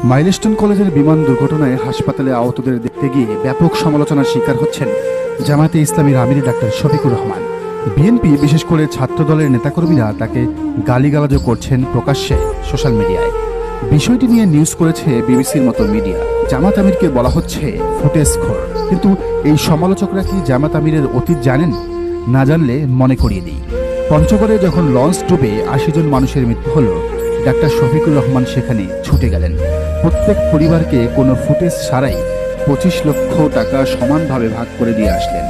Milestone কলেজের বিমান দুর্ঘটনায় হাসপাতালে আহতদের দেখতে গিয়ে ব্যাপক সমালোচনার শিকার হচ্ছেন জামায়াতে ইসলামীর আমির ডাক্তার শফিকুর রহমান। বিএনপি বিশেষ করে ছাত্রদলের নেতাকর্মীরা তাকে গালিগালাজও করছেন প্রকাশ্যে সোশ্যাল মিডিয়ায়। বিষয়টি নিয়ে নিউজ করেছে বিবিসির মতো মিডিয়া। জামাত আমিরকে বলা হচ্ছে ফুটেজখোর। কিন্তু এই সমালোচকরা কি জামাত আমিরের অতীত জানেন? না জানলে মনে করিয়ে দিই। পঞ্চগড়ে যখন লঞ্চ ডুবে ৮০ জন মানুষের মৃত্যু হলো, ডাক্তার শফিকুর রহমান সেখানে ছুটে গেলেন। প্রত্যেক পরিবারকে কোনো ফুটেজ ছাড়াই ২৫ লক্ষ টাকা সমানভাবে ভাগ করে দিয়ে আসলেন।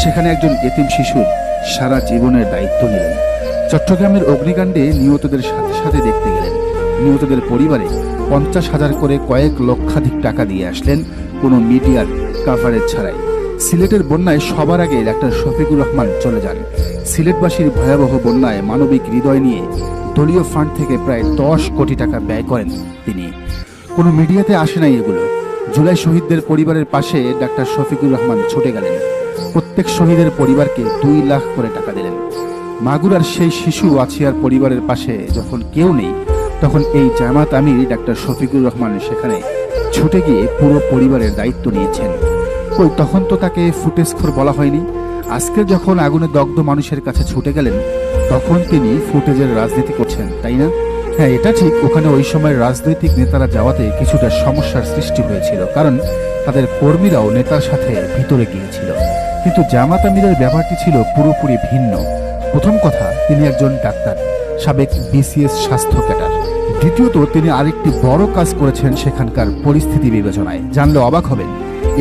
সেখানে একজন এতিম শিশুর সারা জীবনের দায়িত্ব নিলেন। চট্টগ্রামের অগ্নিকাণ্ডে নিহতদের সাথে সাথে দেখতে গেলেন। নিহতদের পরিবারে ৫০,০০০ করে কয়েক লক্ষাধিক টাকা দিয়ে আসলেন কোনো মিডিয়ার কাভারেজ ছাড়াই। সিলেটের বন্যায় সবার আগে ডাক্তার শফিকুর রহমান চলে যান। সিলেটবাসীর ভয়াবহ বন্যায় মানবিক হৃদয় নিয়ে দলীয় ফান্ড থেকে প্রায় ১০ কোটি টাকা ব্যয় করেন তিনি। কোনো মিডিয়াতে আসে নাই এগুলো। জুলাই শহীদদের পরিবারের পাশে ডাক্তার শফিকুর রহমান ছুটে গেলেন। প্রত্যেক শহীদের পরিবারকে ২ লাখ করে টাকা দিলেন। মাগুরার সেই শিশু আছিয়ার পরিবারের পাশে যখন কেউ নেই, তখন এই জামাত আমির ডাক্তার শফিকুর রহমান সেখানে ছুটে গিয়ে পুরো পরিবারের দায়িত্ব নিয়েছেন। কই, তখন তো তাকে ফুটেজখোর বলা হয়নি। আজকে যখন আগুনে দগ্ধ মানুষের কাছে ছুটে গেলেন, তখন তিনি ফুটেজের রাজনীতি করছেন, তাই না? হ্যাঁ, এটা ঠিক। ওখানে ওই সময় রাজনৈতিক নেতারা যাওয়াতে কিছুটা সমস্যার সৃষ্টি হয়েছিল, কারণ তাদের কর্মীরাও নেতার সাথে ভিতরে গিয়েছিল। কিন্তু জামাত আমিরের ব্যাপারটি ছিল পুরোপুরি ভিন্ন। প্রথম কথা, তিনি একজন ডাক্তার, সাবেক বিসিএস স্বাস্থ্য ক্যাডার। দ্বিতীয়ত, তিনি আরেকটি বড় কাজ করেছেন সেখানকার পরিস্থিতি বিবেচনায়। জানলে অবাক হবেন,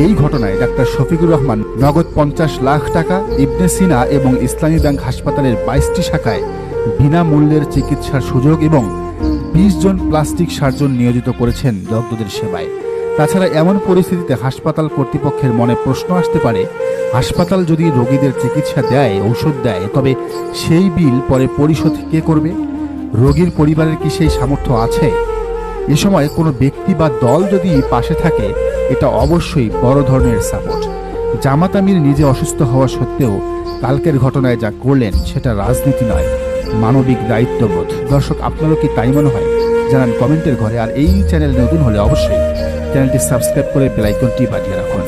এই ঘটনায় ডাক্তার শফিকুর রহমান নগদ ৫০ লাখ টাকা ইবনে সিনা এবং ইসলামী ব্যাংক হাসপাতালের ২২টি শাখায় বিনামূল্যের চিকিৎসার সুযোগ এবং ২০ জন প্লাস্টিক সার্জন নিয়োজিত করেছেন দগ্ধদের সেবায়। তাছাড়া এমন পরিস্থিতিতে হাসপাতাল কর্তৃপক্ষের মনে প্রশ্ন আসতে পারে, হাসপাতাল যদি রোগীদের চিকিৎসা দেয়, ঔষধ দেয়, তবে সেই বিল পরে পরিশোধ কে করবে? রোগীর পরিবারের কি সেই সামর্থ্য আছে? এ সময় কোনো ব্যক্তি বা দল যদি পাশে থাকে, এটা অবশ্যই বড় ধরনের সাপোর্ট। জামাত আমির নিজে অসুস্থ হওয়া সত্ত্বেও কালকের ঘটনায় যা করলেন সেটা রাজনীতি নয়, মানবিক দায়িত্ববোধ। দর্শক, আপনারও কি তাই মনে হয়? জানান কমেন্টের ঘরে। আর এই চ্যানেল নতুন হলে অবশ্যই চ্যানেলটি সাবস্ক্রাইব করে বেল আইকনটি বাজিয়ে রাখুন।